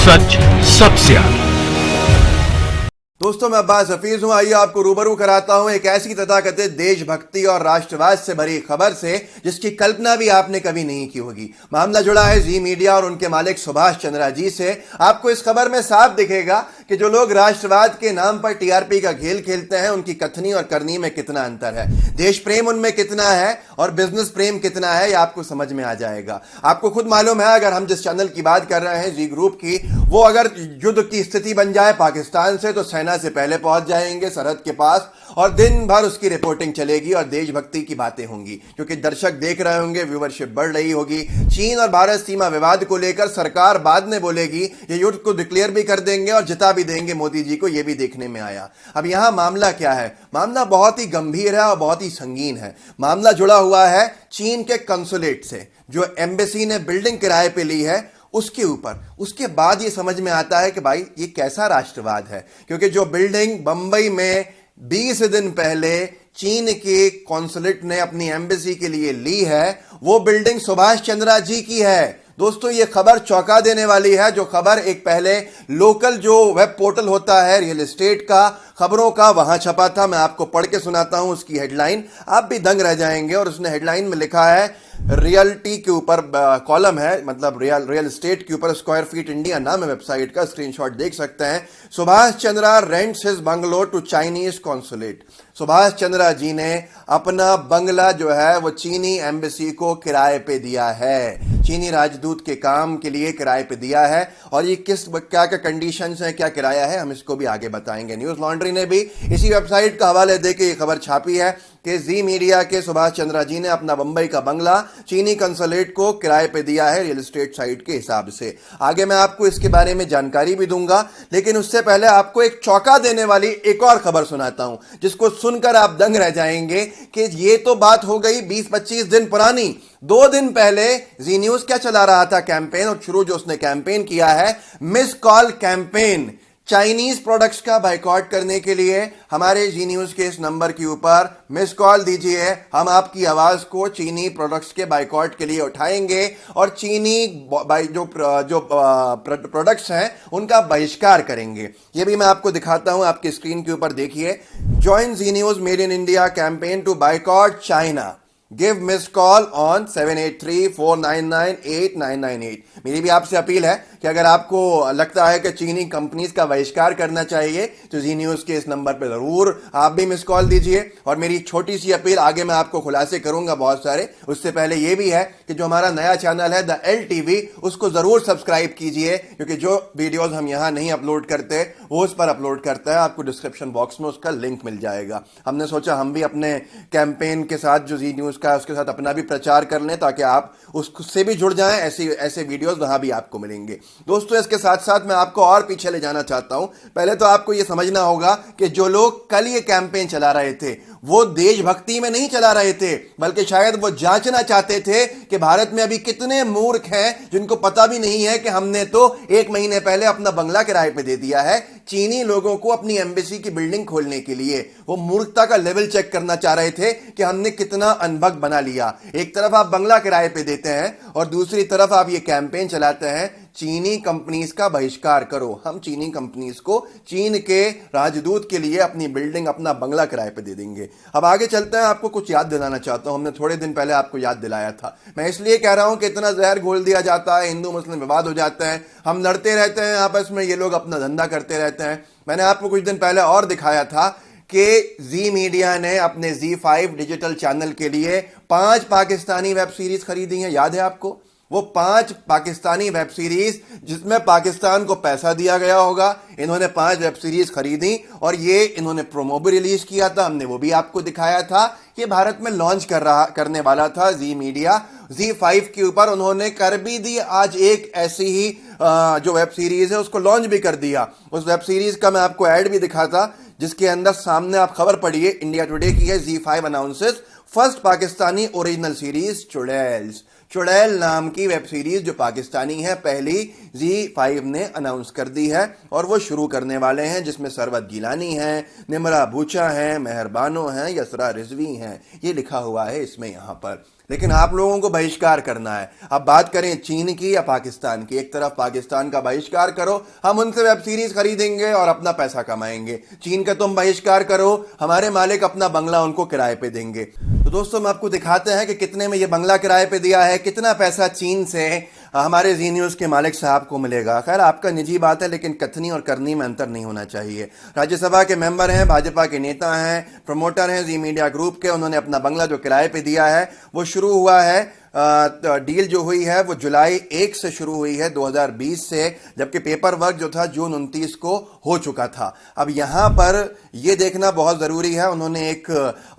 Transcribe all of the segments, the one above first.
सच सबसे आगे। दोस्तों, मैं अब्बास हफीज हूं। आइए आपको रूबरू कराता हूं एक ऐसी तथाकथित देशभक्ति और राष्ट्रवाद से भरी खबर से जिसकी कल्पना भी आपने कभी नहीं की होगी। मामला जुड़ा है जी मीडिया और उनके मालिक सुभाष चंद्रा जी से। आपको इस खबर में साफ दिखेगा कि जो लोग राष्ट्रवाद के नाम पर टीआरपी का खेल खेलते हैं, उनकी कथनी और करनी में कितना अंतर है, देश प्रेम उनमें कितना है और बिजनेस प्रेम कितना है, ये आपको समझ में आ जाएगा। आपको खुद मालूम है, अगर हम जिस चैनल की बात कर रहे हैं जी ग्रुप की, वो अगर युद्ध की स्थिति बन जाए पाकिस्तान से तो सेना से पहले पहुंच जाएंगे सरहद के पास और दिन भर उसकी रिपोर्टिंग चलेगी और देशभक्ति की बातें होंगी, क्योंकि दर्शक देख रहे होंगे, व्यूवरशिप बढ़ रही होगी। चीन और भारत सीमा विवाद को लेकर सरकार बाद में बोलेगी, ये युद्ध को डिक्लेयर भी कर देंगे और जिता भी देंगे मोदी जी को, ये भी देखने में आया। अब यहां मामला क्या है? मामला बहुत ही गंभीर है और बहुत ही संगीन है। मामला जुड़ा हुआ है चीन के कंसुलेट से, जो एम्बेसी ने बिल्डिंग किराए पे ली है उसके ऊपर। उसके बाद ये समझ में आता है कि भाई ये कैसा राष्ट्रवाद है, क्योंकि जो बिल्डिंग बंबई में 20 दिन पहले चीन के कॉन्सुलेट ने अपनी एम्बेसी के लिए ली है, वो बिल्डिंग सुभाष चंद्रा जी की है। दोस्तों, ये खबर चौंका देने वाली है। जो खबर एक पहले लोकल जो वेब पोर्टल होता है रियल एस्टेट का, खबरों का, वहां छपा था। मैं आपको पढ़ के सुनाता हूं उसकी हेडलाइन, आप भी दंग रह जाएंगे। और उसने हेडलाइन में लिखा है, रियलिटी के ऊपर कॉलम है, मतलब रियल एस्टेट के ऊपर, स्क्वायर फीट इंडिया नाम है वेबसाइट का, स्क्रीनशॉट देख सकते हैं। Subhash Chandra rents his bungalow to Chinese consulate. Subhash Chandra ji ने अपना बंगला जो है वो चीनी एम्बेसी को किराए पे दिया है, चीनी राजदूत के काम के लिए किराए पे दिया है। और ये किस क्या क्या कंडीशंस हैं, क्या किराया है, हम इसको भी आगे बताएंगे। न्यूज लॉन्ड्री ने भी इसी वेबसाइट का हवाले देके ये खबर छापी है कि जी मीडिया के सुभाष चंद्रा जी ने अपना बंबई का बंगला चीनी कंसुलेट को किराए पे दिया है रियल एस्टेट साइट के हिसाब से। आगे मैं आपको इसके बारे में जानकारी भी दूंगा, लेकिन उससे पहले आपको एक चौंका देने वाली एक और खबर सुनाता हूं, जिसको सुनकर आप दंग रह जाएंगे कि ये तो बात हो गई 20-25 दिन पुरानी। 2 दिन पहले जी न्यूज क्या चला रहा था कैंपेन, और शुरू जो उसने कैंपेन किया है, miss call campaign, Chinese products का बाइकॉट करने के लिए। हमारे जी न्यूज के इस नंबर के ऊपर मिस कॉल दीजिए, हम आपकी आवाज को चीनी प्रोडक्ट्स के बाइकॉट के लिए उठाएंगे और चीनी जो प्रोडक्ट्स हैं उनका बहिष्कार करेंगे। ये भी मैं आपको दिखाता हूं, आपकी स्क्रीन के ऊपर देखिए। Join Zee News made in India campaign to boycott China, give miss call on 7834998998। मेरी भी आपसे अपील है कि अगर आपको लगता है कि चीनी कंपनीज का बहिष्कार करना चाहिए तो जी न्यूज के इस नंबर पर जरूर आप भी मिस कॉल दीजिए। और मेरी छोटी सी अपील, आगे मैं आपको खुलासे करूंगा बहुत सारे, उससे पहले यह भी है कि जो हमारा नया चैनल है द एल टीवी, उसको जरूर सब्सक्राइब कीजिए, क्योंकि जो वीडियोज हम यहां नहीं अपलोड करते वो उस पर अपलोड करता है। आपको डिस्क्रिप्शन बॉक्स में उसका लिंक मिल जाएगा। हमने सोचा हम भी अपने कैंपेन के साथ जो जी न्यूज का उसके साथ अपना भी प्रचार कर लें, ताकि आप उससे भी जुड़ जाएं। ऐसे वीडियोस वहां भी आपको मिलेंगे। दोस्तों, इसके साथ साथ मैं आपको और पीछे ले जाना चाहता हूं। पहले तो आपको यह समझना होगा कि जो लोग कल ये कैंपेन चला रहे थे वो देशभक्ति में नहीं चला रहे थे, बल्कि शायद वो जांचना चाहते थे कि भारत में अभी कितने मूर्ख हैं जिनको पता भी नहीं है कि हमने तो 1 महीने पहले अपना बंगला किराए पे दे दिया है चीनी लोगों को अपनी एम्बेसी की बिल्डिंग खोलने के लिए। वो मूर्खता का लेवल चेक करना चाह रहे थे कि हमने कितना अनभग बना लिया। एक तरफ आप बंगला किराए पे देते हैं और दूसरी तरफ आप ये कैंपेन चलाते हैं, चीनी कंपनीज का बहिष्कार करो, हम चीनी कंपनीज को चीन के राजदूत के लिए अपनी बिल्डिंग, अपना बंगला किराए पे दे देंगे। अब आगे चलते हैं, आपको कुछ याद दिलाना चाहता हूं। हमने थोड़े दिन पहले आपको याद दिलाया था। मैं इसलिए कह रहा हूं कि इतना जहर घोल दिया जाता है, हिंदू मुस्लिम विवाद हो जाते हैं, हम लड़ते रहते हैं आपस में, ये लोग अपना धंधा करते रहते हैं। मैंने आपको कुछ दिन पहले और दिखाया था कि जी मीडिया ने अपने Z5 डिजिटल चैनल के लिए 5 पाकिस्तानी वेब सीरीज खरीदी हैं। याद है आपको? वो 5 पाकिस्तानी वेब सीरीज जिसमें पाकिस्तान को पैसा दिया गया होगा, इन्होंने 5 वेब सीरीज खरीदी और ये इन्होंने प्रोमो भी रिलीज किया था, हमने वो भी आपको दिखाया था। ये भारत में लॉन्च करने वाला था जी मीडिया, Z5 के ऊपर उन्होंने कर भी दी। आज एक ऐसी ही जो वेब सीरीज है उसको लॉन्च भी कर दिया। उस वेब सीरीज का मैं आपको ऐड भी दिखाता, जिसके अंदर सामने आप खबर पढ़िए, इंडिया टुडे की है। Z5 announces first Pakistani original series Churails. चुड़ैल नाम की वेब सीरीज जो पाकिस्तानी है, पहली Z5 ने अनाउंस कर दी है और वो शुरू करने वाले हैं, जिसमें सरवत गिलानी है, निमरा बूचा है, मेहरबानो हैं, यसरा रिजवी हैं। ये लिखा हुआ है इसमें यहाँ पर। लेकिन आप लोगों को बहिष्कार करना है। अब बात करें चीन की या पाकिस्तान की, एक तरफ पाकिस्तान का बहिष्कार करो, हम उनसे वेब सीरीज खरीदेंगे और अपना पैसा कमाएंगे। चीन का तुम बहिष्कार करो, हमारे मालिक अपना बंगला उनको किराए पे देंगे। तो दोस्तों, हम आपको दिखाते हैं कि कितने में ये बंगला किराए पे दिया है, कितना पैसा चीन से हमारे जी न्यूज के मालिक साहब को मिलेगा। खैर, आपका निजी बात है, लेकिन कथनी और करनी में अंतर नहीं होना चाहिए। राज्यसभा के मेंबर हैं, भाजपा के नेता हैं, प्रमोटर हैं जी मीडिया ग्रुप के। उन्होंने अपना बंगला जो किराए पे दिया है वो शुरू हुआ है, डील जो हुई है वो जुलाई 1 से शुरू हुई है 2020 से, जबकि पेपर वर्क जो था जून 29 को हो चुका था। अब यहां पर यह देखना बहुत जरूरी है, उन्होंने एक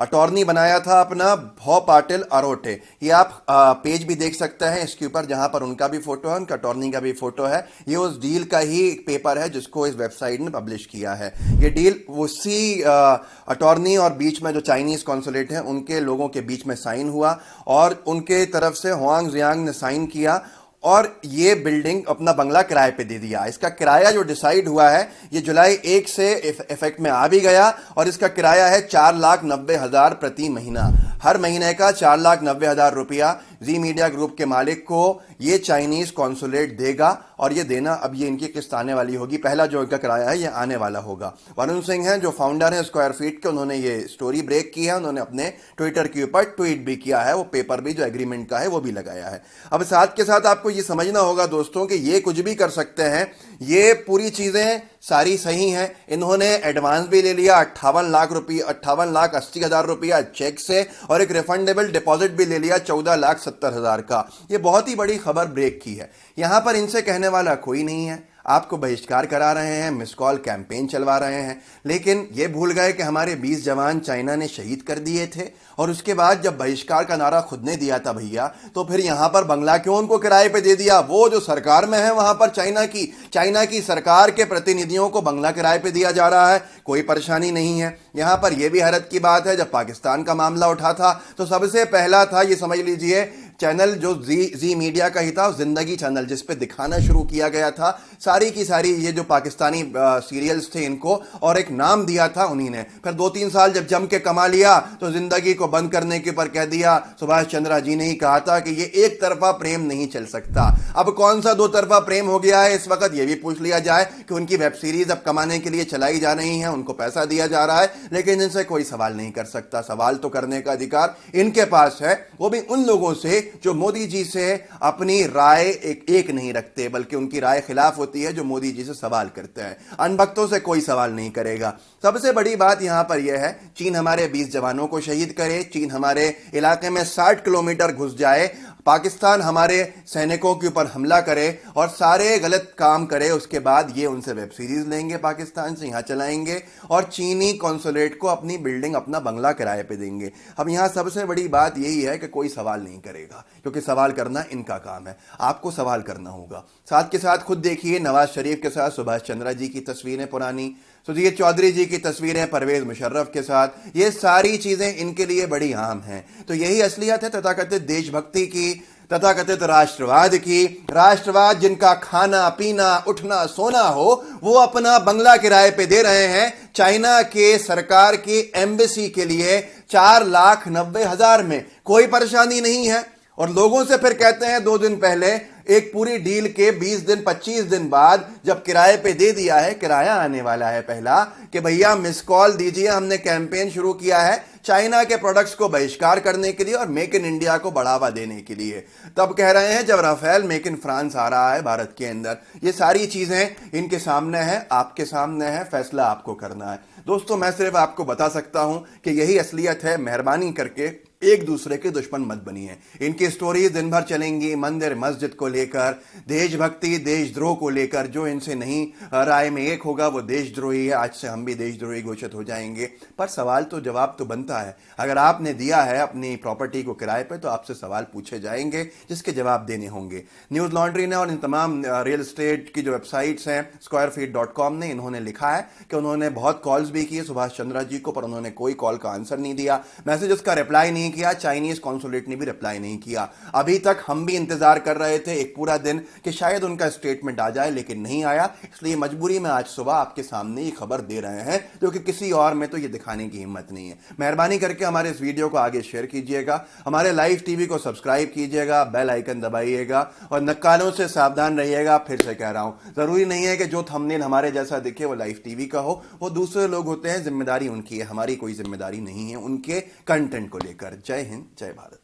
अटॉर्नी बनाया था अपना, भौ पाटिल अरोटे। ये आप पेज भी देख सकते हैं इसके ऊपर, जहां पर उनका भी फोटो है, उनका अटॉर्नी का भी फोटो है। ये उस डील का ही एक पेपर है जिसको इस वेबसाइट ने पब्लिश किया है। ये डील उसी अटॉर्नी और बीच में जो चाइनीज कॉन्सुलेट है उनके लोगों के बीच में साइन हुआ, और उनके तरफ से हुआंग जियांग ने साइन किया और ये बिल्डिंग अपना बंगला किराए पे दे दिया। इसका किराया जो डिसाइड हुआ है ये जुलाई 1 से इफेक्ट में आ भी गया, और इसका किराया है 4,90,000 प्रति महीना। हर महीने का 4,90,000 रुपया जी मीडिया ग्रुप के मालिक को ये चाइनीज कॉन्सुलेट देगा, और ये देना अब ये इनकी किस्त आने वाली होगी। पहला जो इनका किराया है ये आने वाला होगा। वरुण सिंह हैं जो फाउंडर हैं स्क्वायर फीट के, उन्होंने ये स्टोरी ब्रेक की है, उन्होंने अपने ट्विटर के ऊपर ट्वीट भी किया है, वो पेपर भी जो एग्रीमेंट का है वो भी लगाया है। अब साथ के साथ आपको ये समझना होगा दोस्तों कि ये कुछ भी कर सकते हैं, ये पूरी चीजें सारी सही हैं। इन्होंने एडवांस भी ले लिया 58 लाख रुपये, 58,80,000 रुपया चेक से, और एक रिफंडेबल डिपॉजिट भी ले लिया 14,70,000 का। ये बहुत ही बड़ी खबर ब्रेक की है। यहां पर इनसे कहने वाला कोई नहीं है, आपको बहिष्कार करा रहे हैं, मिस कॉल कैंपेन चलवा रहे हैं, लेकिन ये भूल गए कि हमारे 20 जवान चाइना ने शहीद कर दिए थे, और उसके बाद जब बहिष्कार का नारा खुद ने दिया था भैया, तो फिर यहां पर बंगला क्यों उनको किराए पे दे दिया? वो जो सरकार में है वहां पर चाइना की सरकार के प्रतिनिधियों को बंगला किराए पे दिया जा रहा है, कोई परेशानी नहीं है। यहां पर यह भी हैरत की बात है, जब पाकिस्तान का मामला उठा था तो सबसे पहला था, ये समझ लीजिए, चैनल जो जी मीडिया का ही था, जिंदगी चैनल, जिस पे दिखाना शुरू किया गया था सारी की सारी ये जो पाकिस्तानी सीरियल्स थे इनको, और एक नाम दिया था उन्हीं ने। फिर 2-3 साल जब जम के कमा लिया तो जिंदगी को बंद करने के ऊपर कह दिया, सुभाष चंद्रा जी ने ही कहा था कि ये एक तरफा प्रेम नहीं चल सकता। अब कौन सा 2 तरफा प्रेम हो गया है इस वक्त, ये भी पूछ लिया जाए कि उनकी वेब सीरीज अब कमाने के लिए चलाई जा रही है, उनको पैसा दिया जा रहा है, लेकिन इनसे कोई सवाल नहीं कर सकता। सवाल तो करने का अधिकार इनके पास है, वो भी उन लोगों से जो मोदी जी से अपनी राय एक नहीं रखते, बल्कि उनकी राय खिलाफ होती है, जो मोदी जी से सवाल करते हैं। अनभक्तों से कोई सवाल नहीं करेगा। सबसे बड़ी बात यहां पर यह है, चीन हमारे 20 जवानों को शहीद करे, चीन हमारे इलाके में 60 किलोमीटर घुस जाए, पाकिस्तान हमारे सैनिकों के ऊपर हमला करे और सारे गलत काम करे, उसके बाद ये उनसे वेब सीरीज लेंगे, पाकिस्तान से यहां चलाएंगे, और चीनी कॉन्सुलेट को अपनी बिल्डिंग, अपना बंगला किराए पे देंगे। अब यहां सबसे बड़ी बात यही है कि कोई सवाल नहीं करेगा, क्योंकि सवाल करना इनका काम है, आपको सवाल करना होगा। साथ के साथ खुद देखिए, नवाज शरीफ के साथ सुभाष चंद्रा जी की तस्वीरें पुरानी, सुधीर चौधरी जी की तस्वीरें परवेज मुशर्रफ के साथ, ये सारी चीजें इनके लिए बड़ी आम हैं। तो यही असलियत है तथाकथित देशभक्ति की, तथाकथित राष्ट्रवाद की। राष्ट्रवाद जिनका खाना पीना उठना सोना हो, वो अपना बंगला किराए पे दे रहे हैं चाइना के सरकार की एम्बेसी के लिए 4,90,000 में। कोई परेशानी नहीं है, और लोगों से फिर कहते हैं 2 दिन पहले, एक पूरी डील के 20 दिन 25 दिन बाद जब किराए पे दे दिया है, किराया आने वाला है पहला, कि भैया मिस कॉल दीजिए, हमने कैंपेन शुरू किया है चाइना के प्रोडक्ट्स को बहिष्कार करने के लिए और मेक इन इंडिया को बढ़ावा देने के लिए। तब कह रहे हैं जब राफेल मेक इन फ्रांस आ रहा है भारत के अंदर। ये सारी चीजें इनके सामने है, आपके सामने है, फैसला आपको करना है। दोस्तों, मैं सिर्फ आपको बता सकता हूं कि यही असलियत है। मेहरबानी करके एक दूसरे के दुश्मन मत बनिए। इनकी स्टोरीज दिन भर चलेंगी मंदिर मस्जिद को लेकर, देशभक्ति देशद्रोह को लेकर। जो इनसे नहीं राय में एक होगा वो देशद्रोही है। आज से हम भी देशद्रोही घोषित हो जाएंगे। पर सवाल तो जवाब तो बनता है। अगर आपने दिया है अपनी प्रॉपर्टी को किराए पे, तो आपसे सवाल पूछे जाएंगे जिसके जवाब देने होंगे। न्यूज लॉन्ड्री ने और इन तमाम रियल एस्टेट की जो वेबसाइट्स हैं, squarefeet.com ने, इन्होंने लिखा है कि उन्होंने बहुत कॉल्स भी किए सुभाष चंद्रा जी को, पर उन्होंने कोई कॉल का आंसर नहीं दिया, मैसेजेस का रिप्लाई नहीं नहीं किया, चाइनीज कॉन्सुलेट ने भी रिप्लाई नहीं किया। अभी तक हम भी इंतजार कर रहे थे एक पूरा दिन कि शायद उनका स्टेटमेंट आ जाए, लेकिन नहीं आया। इसलिए मजबूरी में आज सुबह आपके सामने ये खबर दे रहे हैं, जो कि किसी और में तो ये दिखाने की हिम्मत नहीं है। मेहरबानी करके हमारे इस वीडियो को आगे शेयर कीजिएगा, हमारे लाइव टीवी को सब्सक्राइब कीजिएगा, बेल आइकन दबाइएगा और नक्कालों से सावधान रहिएगा। फिर से कह रहा हूं, जरूरी नहीं है कि जो थंबनेल हमारे जैसा दिखे वो लाइव टीवी का हो, वो दूसरे लोग होते हैं, जिम्मेदारी उनकी है, हमारी कोई जिम्मेदारी नहीं है उनके कंटेंट को लेकर। जय हिंद, जय भारत।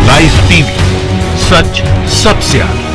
लाइव टीवी, सच सबसे आगे।